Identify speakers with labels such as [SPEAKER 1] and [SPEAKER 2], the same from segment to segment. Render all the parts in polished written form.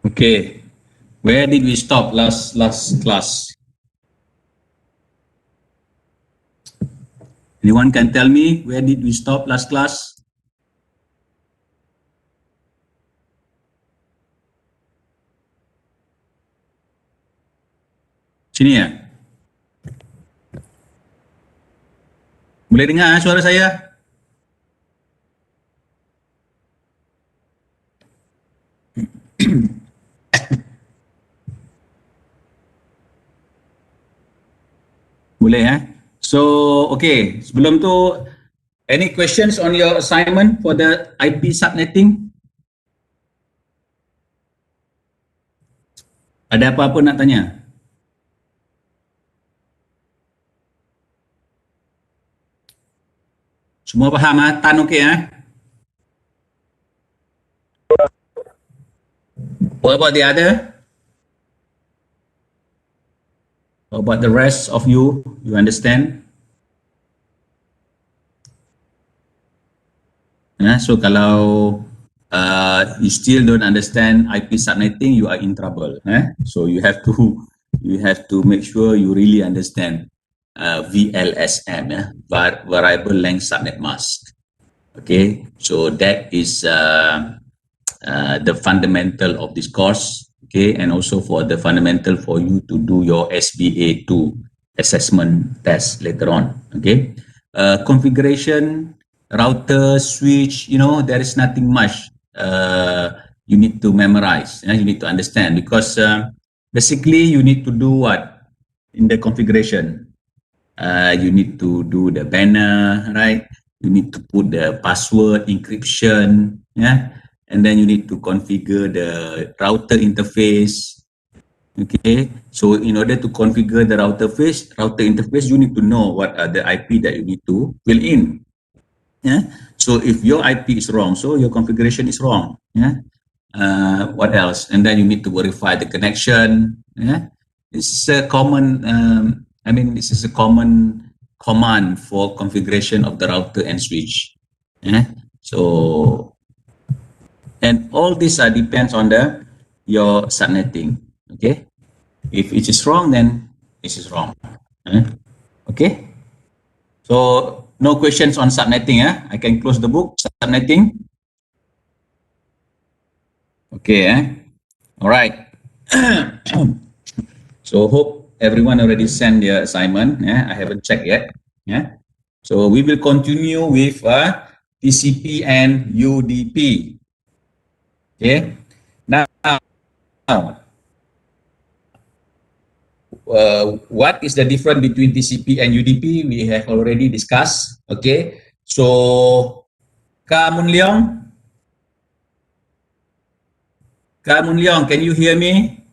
[SPEAKER 1] Okay, where did we stop last class? Anyone can tell me where did we stop last class? Sini ya. Boleh dengar suara saya? Boleh ya. So, okay. Sebelum tu, any questions on your assignment for the IP subnetting? Ada apa-apa nak tanya? Semua faham ah? Tan okey ah? What about the other? What about the rest of you? You understand? So kalau you still don't understand IP subnetting, you are in trouble. So you have to make sure you really understand VLSM, variable length subnet mask. Okay, so that is the fundamental of this course. Okay, and also for the fundamental for you to do your SBA2 assessment test later on. Okay, configuration, router, switch, there is nothing much you need to memorize, you need to understand, because basically you need to do what in the configuration. You need to do the banner, right? You need to put the password encryption, and then you need to configure the router interface. Okay, so in order to configure the router interface, you need to know what are the IP that you need to fill in. So if your IP is wrong, so your configuration is wrong. What else? And then you need to verify the connection. This is a common this is a common command for configuration of the router and switch. So, and all this depends on your subnetting. Okay, if it is wrong, then this is wrong. Okay, so no questions on subnetting. I can close the book. Subnetting. Okay. All right. So hope everyone already sent their assignment. I haven't checked yet. So we will continue with TCP and UDP. Okay. Now, what is the difference between TCP and UDP? We have already discussed. Okay. So, Ka Mun Leong, can you hear me?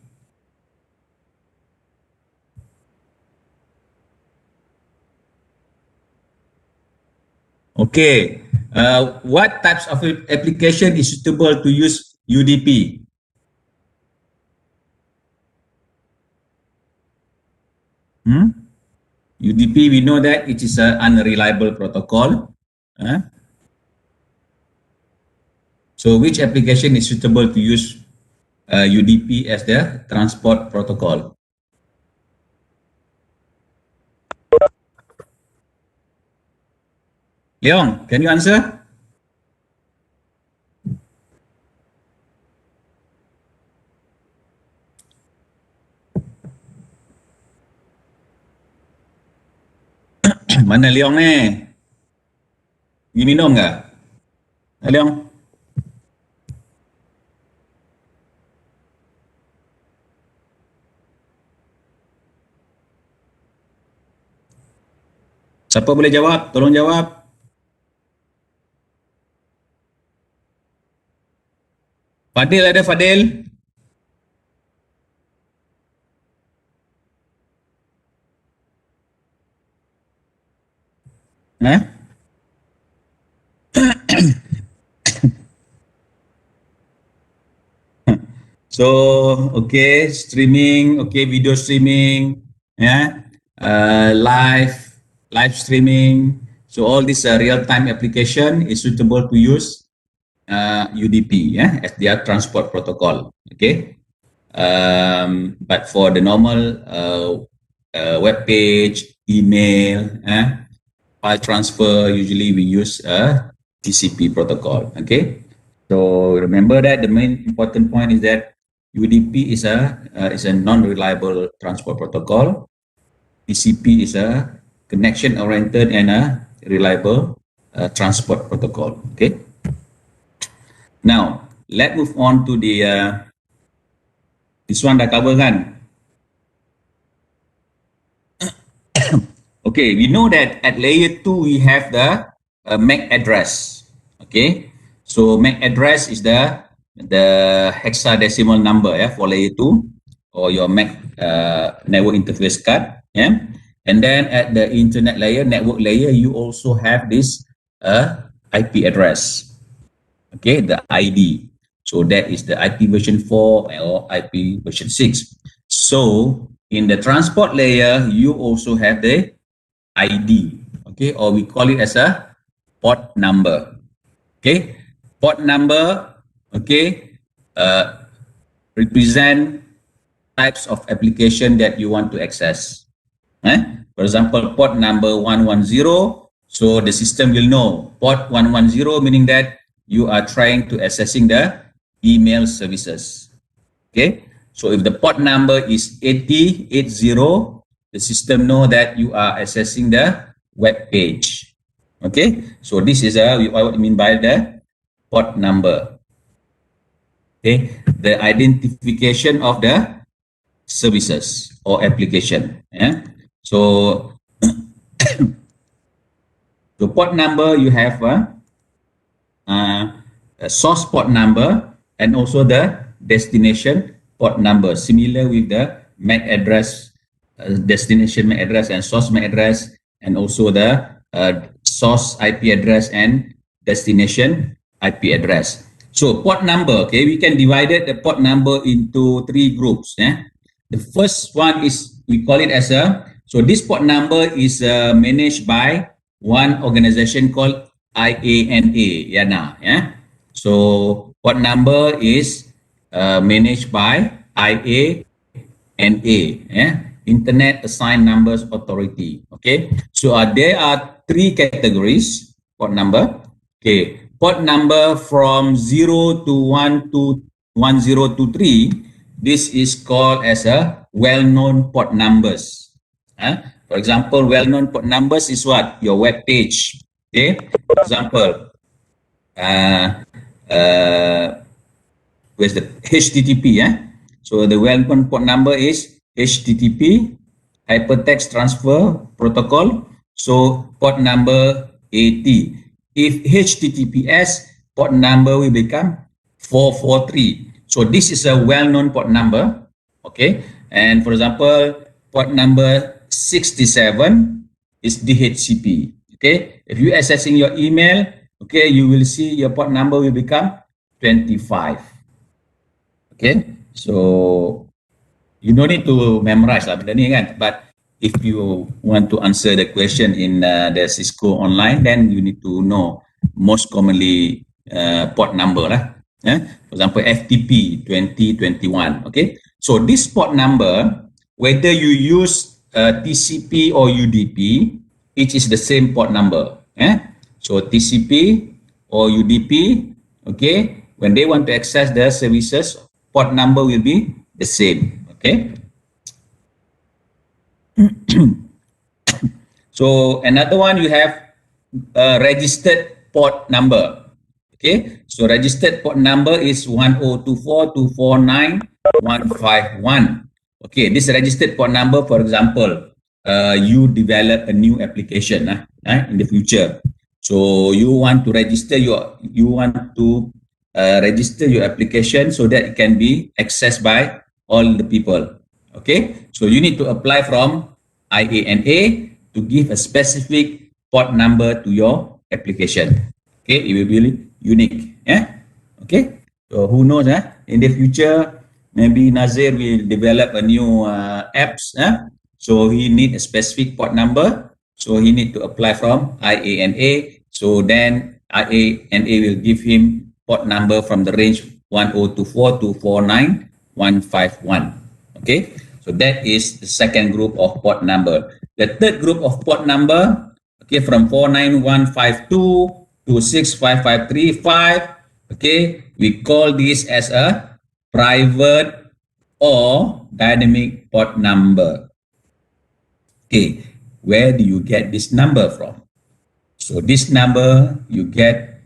[SPEAKER 1] Okay. What types of application is suitable to use UDP? UDP, we know that it is an unreliable protocol. So which application is suitable to use UDP as the transport protocol? Leong, can you answer? Mana Leong ni? You minum nggak? Leong? Siapa boleh jawab? Tolong jawab. Fadil ada Fadil? So, okay, streaming, okay, video streaming, live streaming. So all this real-time application is suitable to use UDP, as their transport protocol. Okay. But for the normal web page, email, file transfer, usually we use a TCP protocol. Okay, so remember that the main important point is that UDP is a non-reliable transport protocol. TCP is a connection-oriented and a reliable transport protocol. Okay. Now let's move on to the this one dah cover kan? Okay, we know that at layer 2 we have the MAC address. Okay, so MAC address is the hexadecimal number for layer 2 or your MAC network interface card. And then at the internet layer, network layer, you also have this IP address. Okay, the ID. So that is the IP version 4 or IP version 6. So in the transport layer, you also have the ID, okay, or we call it as a port number. Okay, port number, okay, represent types of application that you want to access. For example, port number 110, so the system will know port 110, meaning that you are trying to accessing the email services. Okay, so if the port number is 80, the system know that you are accessing the web page. Okay, so this is what I mean by the port number. Okay, the identification of the services or application. So the port number, you have a source port number and also the destination port number, similar with the MAC address, destination MAC address and source MAC address, and also the source IP address and destination IP address. So port number, okay, we can divide the port number into 3 groups. The first one is, we call it as so this port number is managed by one organization called IANA. So port number is managed by IANA, Internet Assigned Numbers Authority. Okay, so there are 3 categories port number. Okay, port number from 0 to 1023. This is called as a well-known port numbers. For example, well-known port numbers is what? Your web page. Okay, for example, where's the HTTP? So the well-known port number is HTTP, Hypertext Transfer Protocol. So port number 80. If HTTPS, port number will become 443. So this is a well-known port number. Okay, and for example, port number 67 is DHCP. Okay, if you accessing your email, okay, you will see your port number will become 25. Okay, so you don't need to memorize lah benda ni kan, but if you want to answer the question in the Cisco online, then you need to know most commonly port number lah. For example, FTP 2021. Okay, so this port number, whether you use TCP or UDP, it is the same port number. So TCP or UDP, okay, when they want to access the services, port number will be the same. Okay. So another one, you have registered port number. Okay, so registered port number is 1024.249.151. Okay, this registered port number, for example, you develop a new application in the future. So you want to register your application so that it can be accessed by all the people. Okay, so you need to apply from IANA to give a specific port number to your application. Okay, it will be unique. Okay, so who knows, in the future, maybe Nazir will develop a new apps. So he need a specific port number. So he need to apply from IANA. So then IANA will give him port number from the range 1024.249.151. 151. Okay, so that is the second group of port number. The third group of port number, okay, from 49152 to 65535, okay, we call this as a private or dynamic port number. Okay, where do you get this number from? So this number you get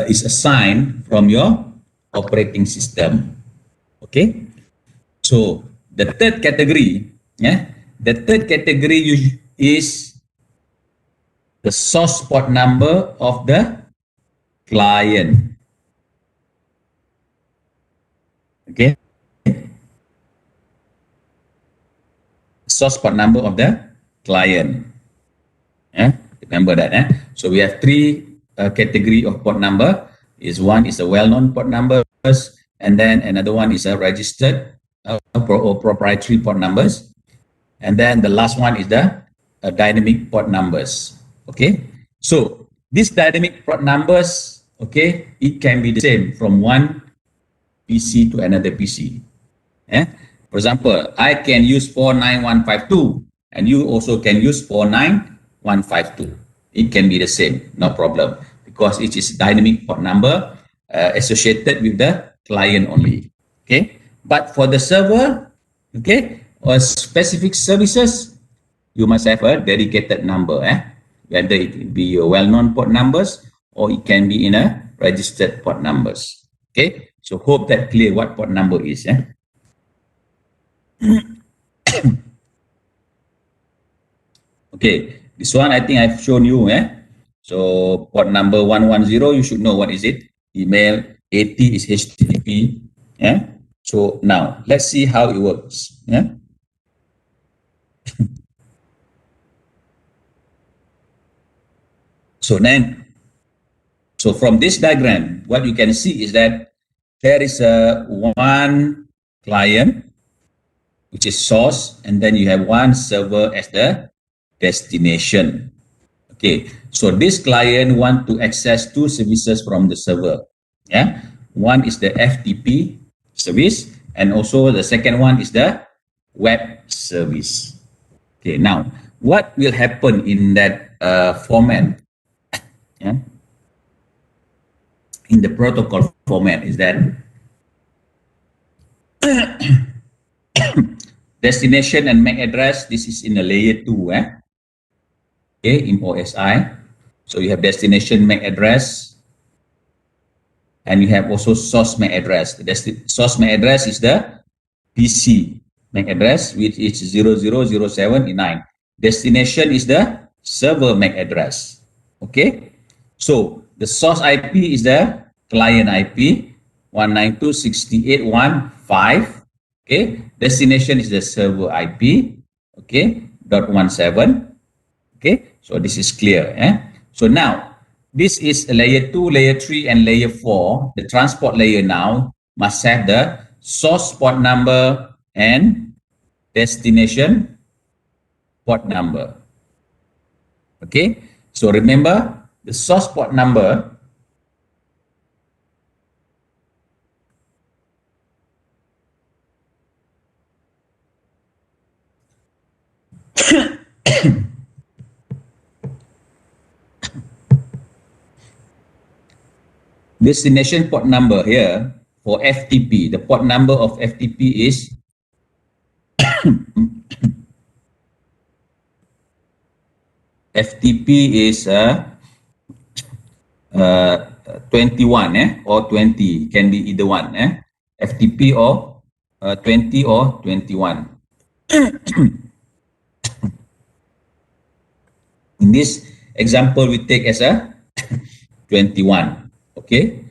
[SPEAKER 1] is assigned from your operating system. Okay, so the third category, the third category is the source port number of the client. Okay, source port number of the client. Remember that. So we have three category of port number. One is a well-known port numbers, and then another one is a registered or proprietary port numbers, and then the last one is the dynamic port numbers. Okay, so these dynamic port numbers, okay, it can be the same from one PC to another PC. For example, I can use 49152 and you also can use 49152. It can be the same, no problem, because it is dynamic port number associated with the client only. Okay, but for the server, okay, or specific services, you must have a dedicated number, whether it be your well-known port numbers or it can be in a registered port numbers. Okay, so hope that clear what port number is. Okay, this one I think I've shown you. So port number 110, you should know what is it. Email, 80 is HTTP. So now let's see how it works. So from this diagram, what you can see is that there is a one client, which is source, and then you have one server as the destination. Okay, so this client want to access two services from the server. One is the FTP service, and also the second one is the web service. Okay, now what will happen in that format? In the protocol format is that destination and MAC address, this is in the layer 2, okay, in OSI. So you have destination MAC address, and you have also source MAC address. The source MAC address is the PC MAC address, which is 0007E9. Destination is the server MAC address. Okay, so the source IP is the client IP 192.68.1.5. Okay, destination is the server IP. Okay, .17. Okay, so this is clear. So now this is layer 2, layer 3, and layer 4. The transport layer now must have the source port number and destination port number. Okay, so remember the source port number destination port number here for FTP. The port number of FTP is FTP is 21 or 20, can be either one. FTP or 20 or 21. In this example, we take as a 21. Okay.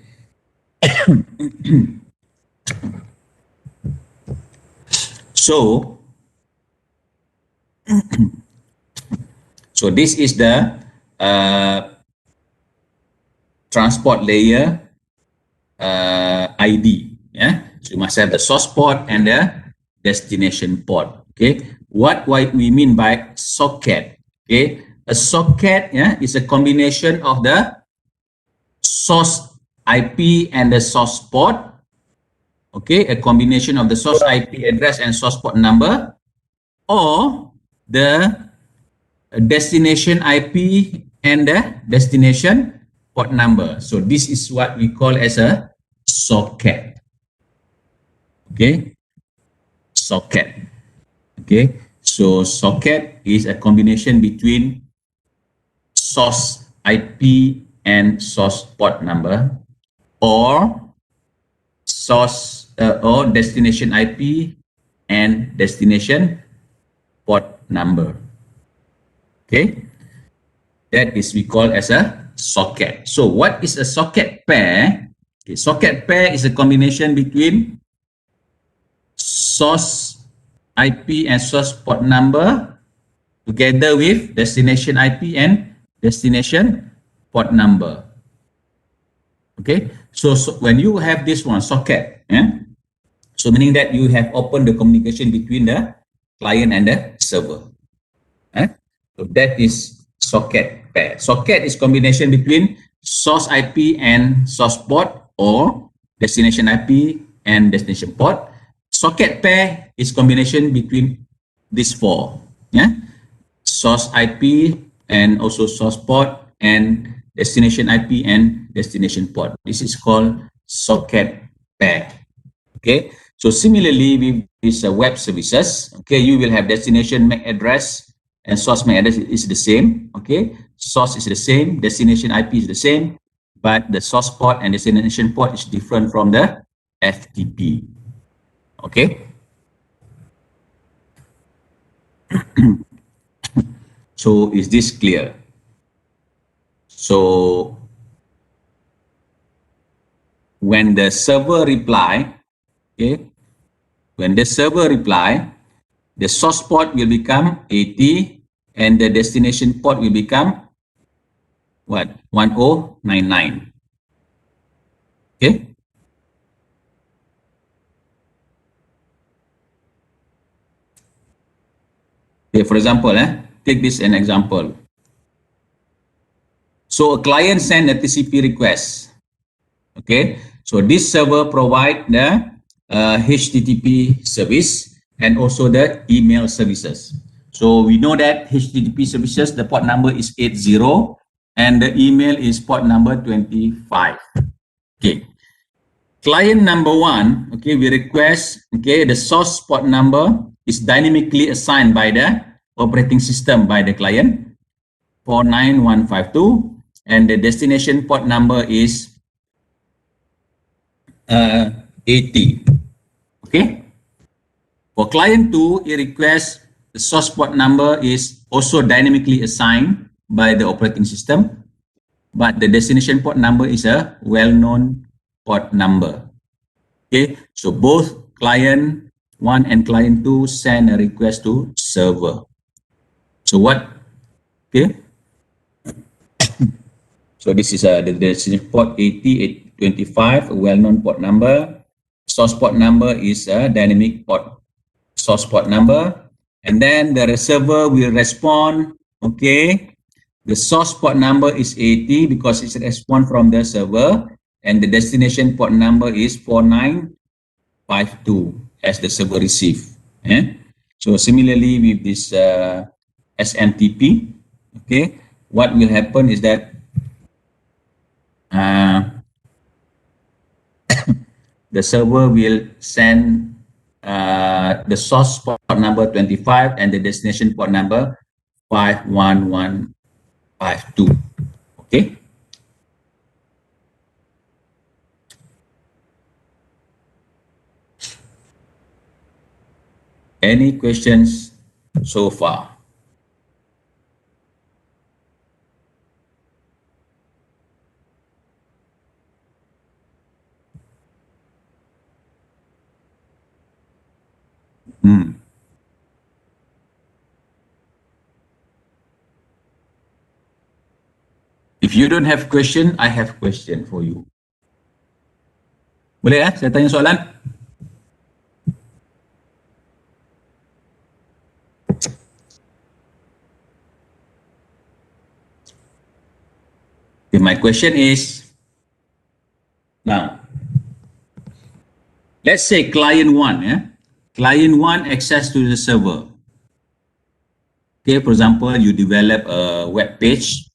[SPEAKER 1] So this is the transport layer ID. So you must have the source port and the destination port. Okay, what we mean by socket? Okay, a socket is a combination of the source IP and the source port. okay, a combination of the source IP address and source port number, or the destination IP and the destination port number. So this is what we call as a socket. Okay, socket. Okay, so socket is a combination between source IP and source port number, or source or destination IP and destination port number. Okay, that is we call as a socket. So what is a socket pair? Okay, socket pair is a combination between source IP and source port number together with destination IP and destination port number. Okay, so when you have this one socket, so meaning that you have opened the communication between the client and the server. So that is socket pair. Socket is combination between source IP and source port, or destination IP and destination port. Socket pair is combination between these four. Source IP and also source port, and destination IP and destination port. This is called socket pair. Okay, so similarly with these web services, okay, you will have destination MAC address and source MAC address is the same. Okay, source is the same, destination IP is the same, but the source port and destination port is different from the FTP. Okay. So is this clear? So when the server reply, okay, when the server reply, the source port will become 80 and the destination port will become what? 1099. Okay. Okay, for example, take this an example. So a client send a TCP request. Okay, so this server provide the HTTP service and also the email services. So we know that HTTP services, the port number is 80 and the email is port number 25. Okay, client number one, okay, we request, okay, the source port number is dynamically assigned by the operating system by the client 49152, and the destination port number is 80. Okay, for client 2, it requests the source port number is also dynamically assigned by the operating system, but the destination port number is a well-known port number. Okay, so both client 1 and client 2 send a request to server. So what? Okay, so this is the destination port 8025, a well-known port number. Source port number is a dynamic port source port number, and then the server will respond. Okay, the source port number is 80 because it's a response from the server, and the destination port number is 4952 as the server receive. So similarly with this SMTP, okay, what will happen is that the server will send the source port number 25 and the destination port number 51152. Okay. Any questions so far? If you don't have question, I have question for you. Boleh saya tanya soalan? Okay, my question is, now, let's say client 1, client 1 access to the server. Okay, for example, you develop a web page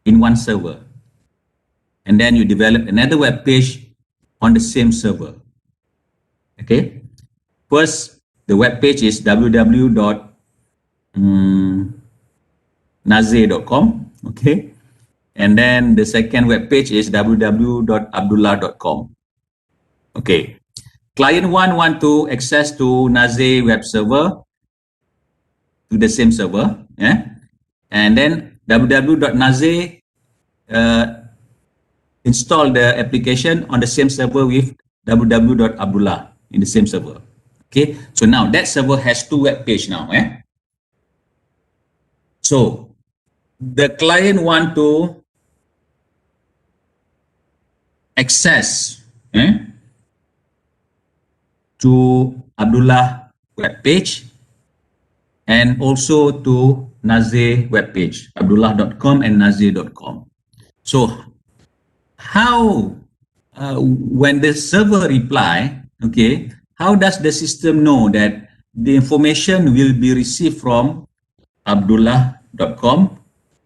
[SPEAKER 1] in one server, and then you develop another web page on the same server. Okay, first the web page is www.naze.com. Okay, and then the second web page is www.abdullah.com. Okay, client 1 want to access to Naze web server, to the same server, and then www.naze install the application on the same server with www.abdullah in the same server. Okay, so now that server has two web pages now. So the client want to access to Abdullah web page and also to Naze web page, abdullah.com and naze.com. So how, when the server reply, okay, how does the system know that the information will be received from abdullah.com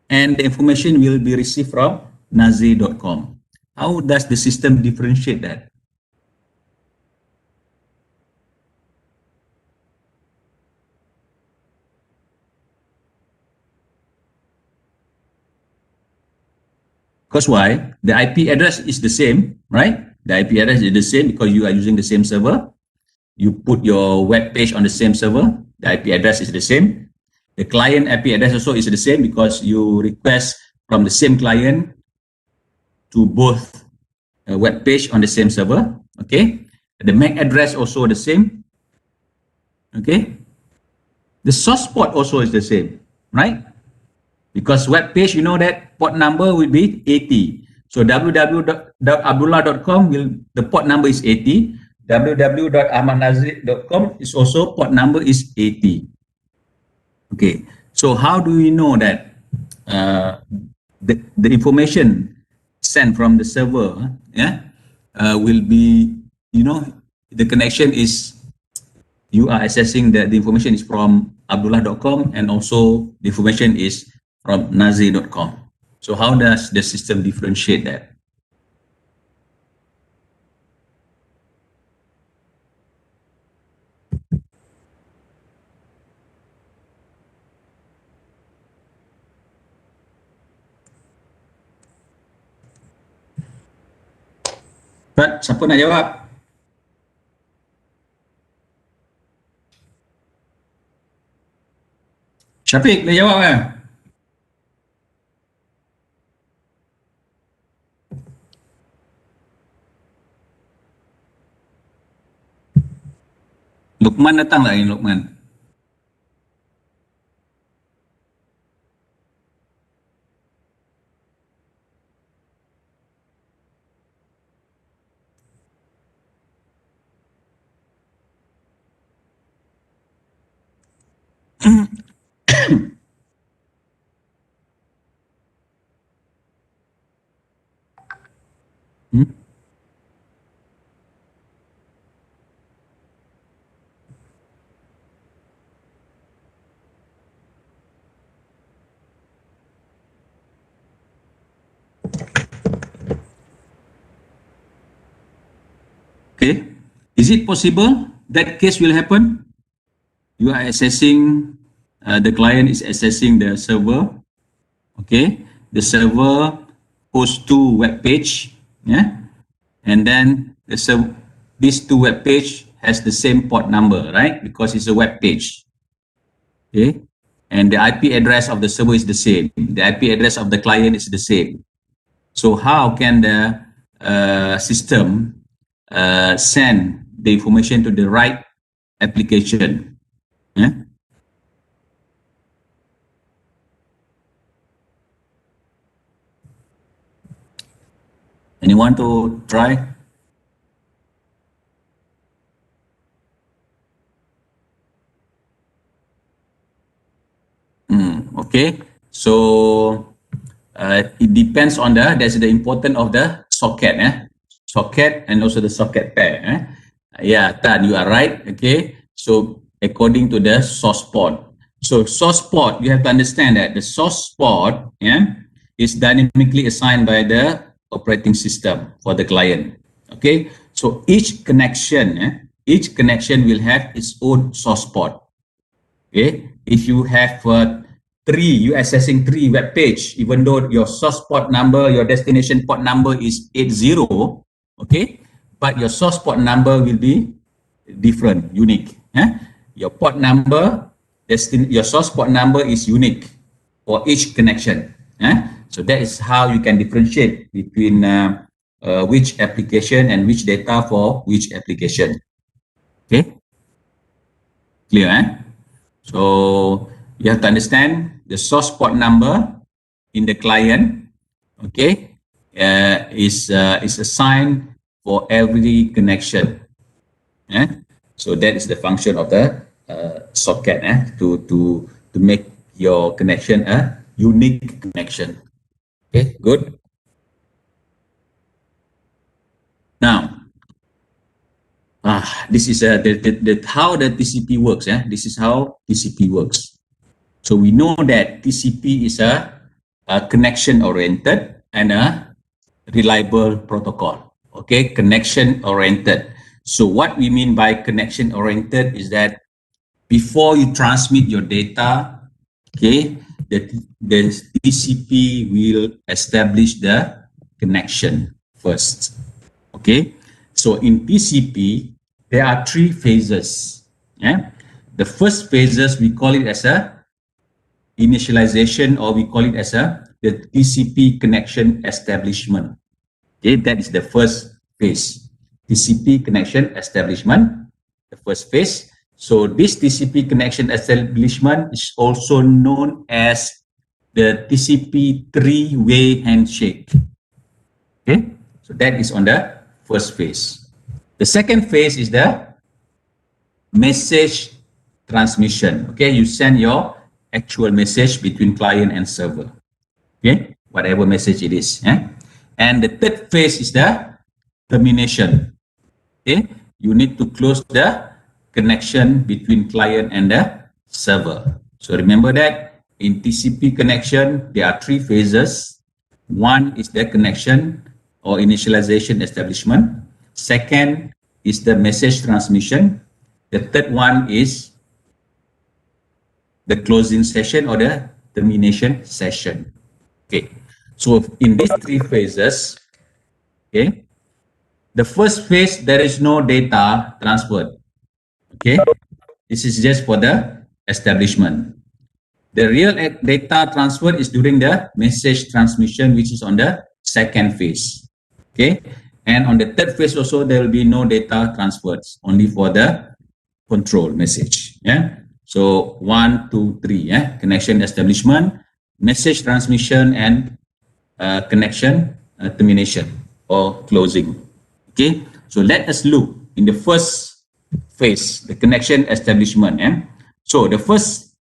[SPEAKER 1] and the information will be received from naze.com? How does the system differentiate that? Because why? The IP address is the same, right? The IP address is the same because you are using the same server. You put your web page on the same server. The IP address is the same. The client IP address also is the same because you request from the same client to both web page on the same server. Okay. The MAC address also the same. Okay. The source port also is the same, right? Because web page, you know that port number will be 80. So www.abdullah.com the port number is 80. www.ahmadnazik.com is also port number is 80. Okay. So how do we know that the information sent from the server will be, the connection is, you are accessing the information is from abdullah.com and also the information is from naze.com. So how does the system differentiate that? Pak, siapa nak jawab? Syafiq, boleh jawab kan? Lukman datang tak ini, Lukman? Okay. Is it possible that case will happen? You are accessing, the client is accessing the server. Okay. The server hosts two web page. Yeah. And then these two web page has the same port number, right? Because it's a web page. Okay. And the IP address of the server is the same. The IP address of the client is the same. So how can the system send the information to the right application? Anyone to try? Okay, so it depends on that's the importance of the socket, socket and also the socket pair. Yeah, Tan, you are right. Okay. So according to the source port. So source port, you have to understand that the source port, yeah, is dynamically assigned by the operating system for the client. Okay. So each connection will have its own source port. Okay. If you have you accessing three web page, even though your source port number, your destination port number is 80, okay, but your source port number will be different, unique. Your port number, your source port number is unique for each connection. So that is how you can differentiate between which application and which data for which application. Okay, clear? So you have to understand the source port number in the client, okay, is assigned for every connection. So that is the function of the socket to make your connection a unique connection. Okay, good. Now, this is how the TCP works. This is how TCP works. So we know that TCP is a connection-oriented and a reliable protocol. Okay, connection-oriented. So what we mean by connection-oriented is that before you transmit your data, okay, the TCP will establish the connection first. Okay, so in TCP, there are three phases. The first phases, we call it as a initialization, or we call it as the TCP connection establishment. Okay, that is the first phase. TCP connection establishment, the first phase. So this TCP connection establishment is also known as the TCP three-way handshake. Okay, so that is on the first phase. The second phase is the message transmission. Okay, you send your actual message between client and server. Okay, whatever message it is. And the third phase is the termination. Okay, you need to close the connection between client and the server. So remember that in TCP connection, there are three phases. One is the connection or initialization establishment. Second is the message transmission. The third one is the closing session or the termination session. Okay, so in these three phases, okay, the first phase, there is no data transferred. Okay, this is just for the establishment. The real data transfer is during the message transmission, which is on the second phase. Okay, and on the third phase also, there will be no data transferred, only for the control message. So 1, 2, 3. Connection establishment, message transmission, and connection termination or closing. Okay, so let us look in the first phase, the connection establishment. So the first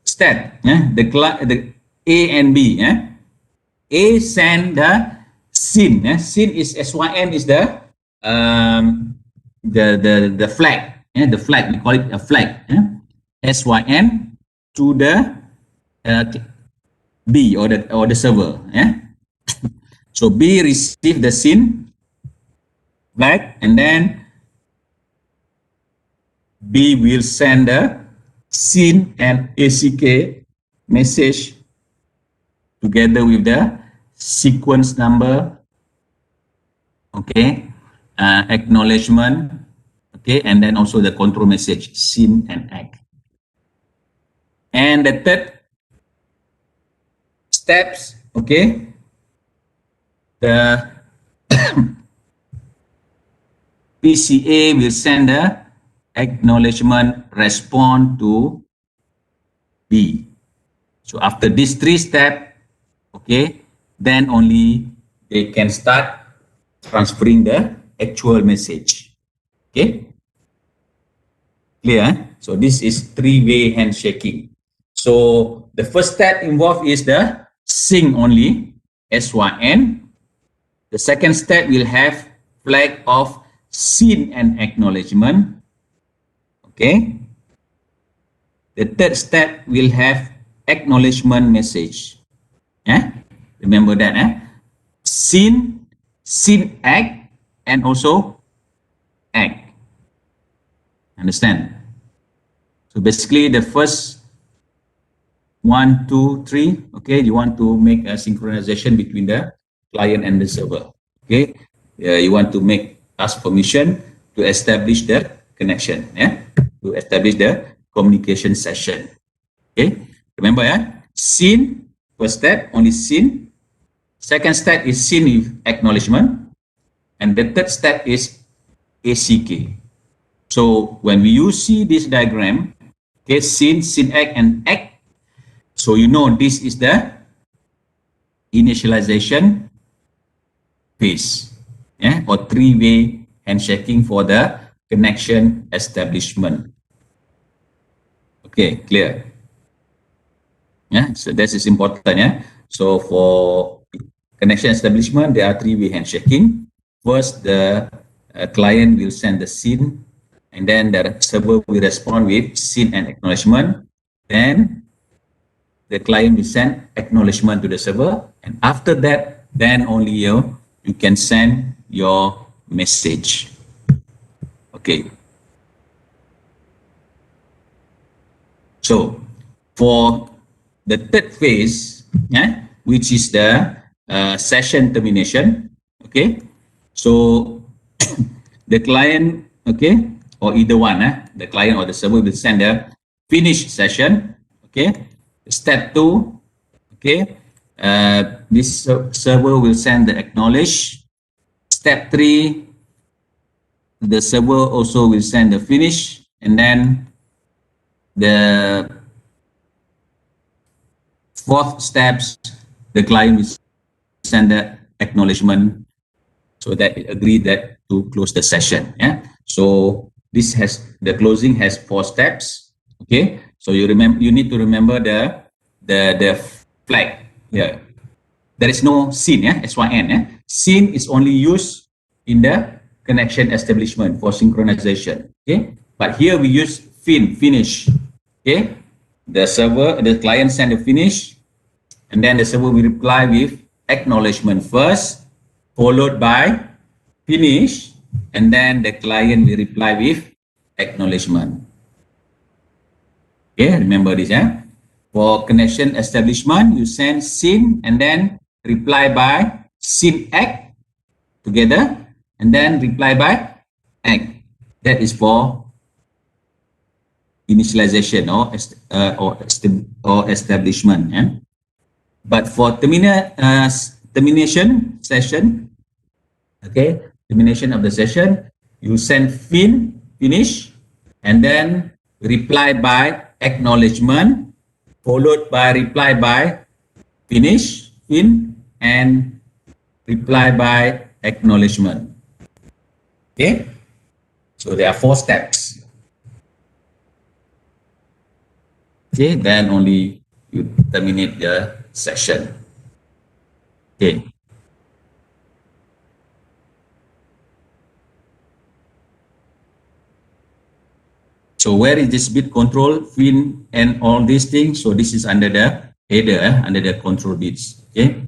[SPEAKER 1] step, the A and B. A send the SYN. SYN is SYN is the flag. The flag, we call it a flag. SYN to the B or the server. So B receive the SYN flag, and then B will send the SYN and ACK message together with the sequence number, okay, acknowledgement, okay, and then also the control message, SYN and ACK. And the third steps, okay, the PCA will send the acknowledgement response to B. So after these three steps, okay, then only they can start transferring the actual message. Okay, clear? So this is three-way handshaking. So the first step involved is the sync only, SYN. The second step will have flag of seen and acknowledgement. Okay. The third step will have acknowledgement message. Remember that. Seen, act, and also act. Understand? So basically the first 1, 2, 3, okay, you want to make a synchronization between the client and the server. Okay, you want to ask permission to establish the connection, to establish the communication session. Okay, remember, seen, first step, only seen. Second step is seen with acknowledgement. And the third step is ACK. So when you see this diagram, okay, seen, act, and act, so you know this is the initialization phase, or three-way handshaking for the connection establishment. Okay, clear? So this is important. So for connection establishment, there are three-way handshaking. First, the client will send the seen, and then the server will respond with seen and acknowledgement. Then the client will send acknowledgement to the server, and after that, then only you can send your message. Okay. So for the third phase, which is the session termination, okay. So the client, okay, or either one, the client or the server will send a finish session, okay. Step 2, okay, this server will send the acknowledge. Step 3, the server also will send the finish, and then the fourth steps, the client will send the acknowledgement so that it agreed that to close the session. So this the closing has 4 steps. Okay, so you need to remember the flag here. There is no seen, SYN. Seen is only used in the connection establishment for synchronization. Okay, but here we use finish. Okay, the client send a finish, and then the server will reply with acknowledgement first, followed by finish, and then the client will reply with acknowledgement. Okay, remember this. For connection establishment, you send seen and then reply by seen act together, and then reply by act. That is for initialization or establishment. But for termination session, okay, termination of the session, you send finish, and then reply by acknowledgement, followed by reply by finish, and reply by acknowledgement. Okay, so there are 4 steps. Okay, then only you terminate the session. Okay. So where is this bit control, fin, and all these things? So this is under the header, under the control bits. Okay.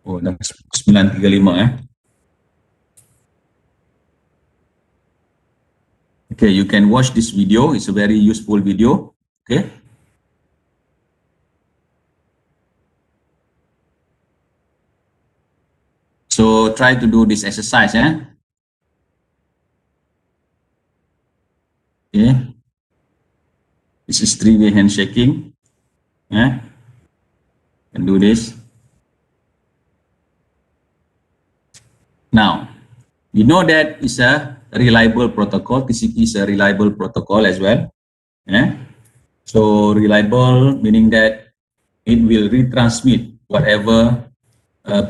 [SPEAKER 1] Oh, 935. Okay, you can watch this video. It's a very useful video. Okay. So try to do this exercise. Okay. This is 3-way handshaking. Can do this. Now, you know that it's a reliable protocol. TCP is a reliable protocol as well. So reliable meaning that it will retransmit whatever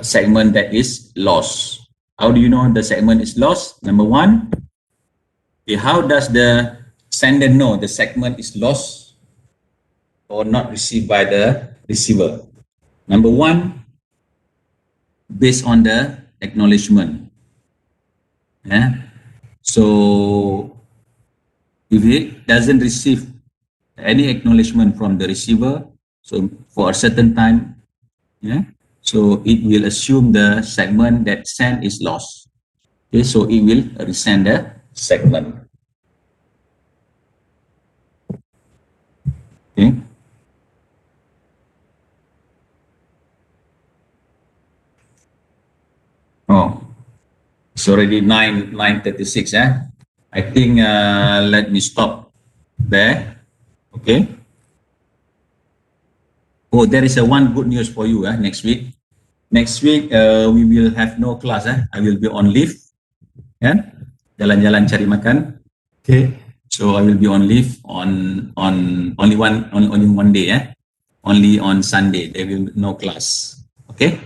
[SPEAKER 1] segment that is lost. How do you know the segment is lost? Number 1, how does the sender know the segment is lost or not received by the receiver? Number 1, based on the acknowledgement. So if it doesn't receive any acknowledgement from the receiver, so for a certain time, so it will assume the segment that sent is lost. Okay, so it will resend the segment. Okay. Oh, it's already 9:36. I think let me stop there. Okay. Oh, there is a one good news for you next week. Next week we will have no class. I will be on leave. Jalan-jalan cari makan. Okay. So I will be on leave on only one day. Only on Sunday there will be no class. Okay.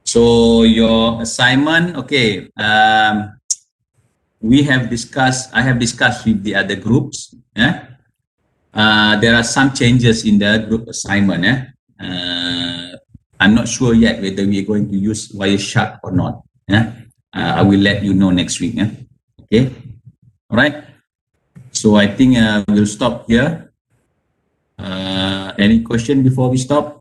[SPEAKER 1] So your assignment, okay. I have discussed with the other groups. There are some changes in the group assignment. I'm not sure yet whether we are going to use Wireshark or not. I will let you know next week. Okay. All right. So I think we'll stop here. Any question before we stop?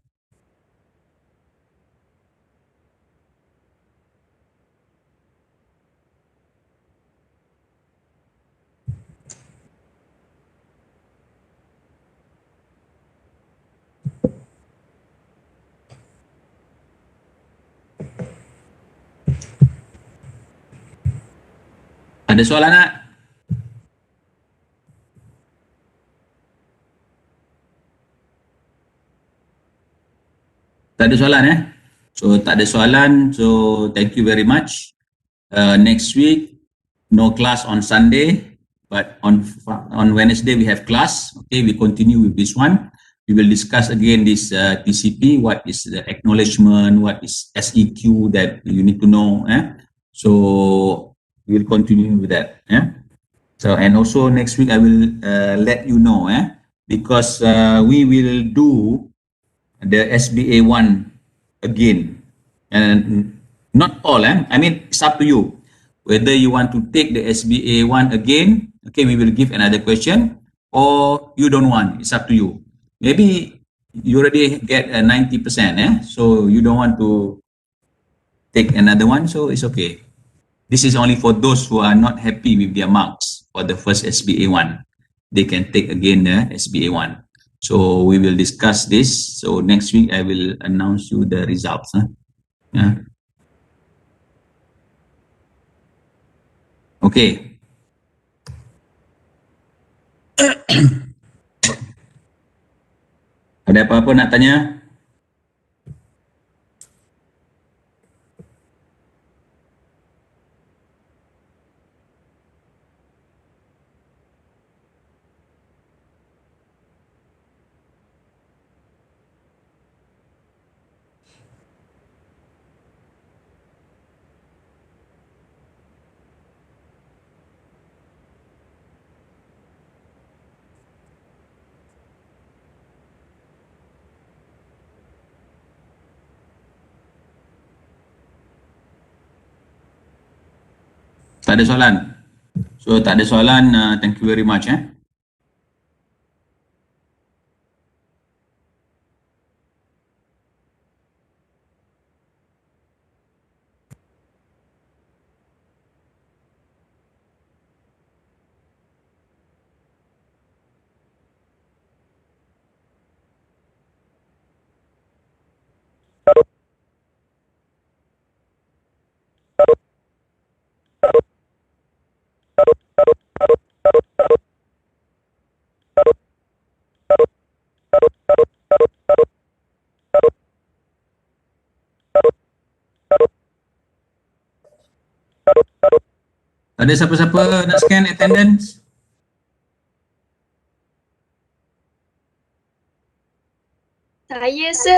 [SPEAKER 1] Ada soalan tak? Tak ada soalan So tak ada soalan. So thank you very much. Next week no class on Sunday, but on Wednesday we have class. Okay, we continue with this one. We will discuss again this TCP. What is the acknowledgement? What is SEQ that you need to know? So we will continue with that. So and also next week I will let you know. Because we will do the SBA one again, and not all. I mean, it's up to you whether you want to take the SBA one again. Okay, we will give another question, or you don't want. It's up to you. Maybe you already get a 90%. So you don't want to take another one. So it's okay. This is only for those who are not happy with their marks for the first SBA one. They can take again the SBA one. So we will discuss this. So next week I will announce you the results. Okay. Ada apa-apa nak tanya? Tak ada soalan. So tak ada soalan. Thank you very much. Ada siapa-siapa nak scan attendance?
[SPEAKER 2] Saya, sir.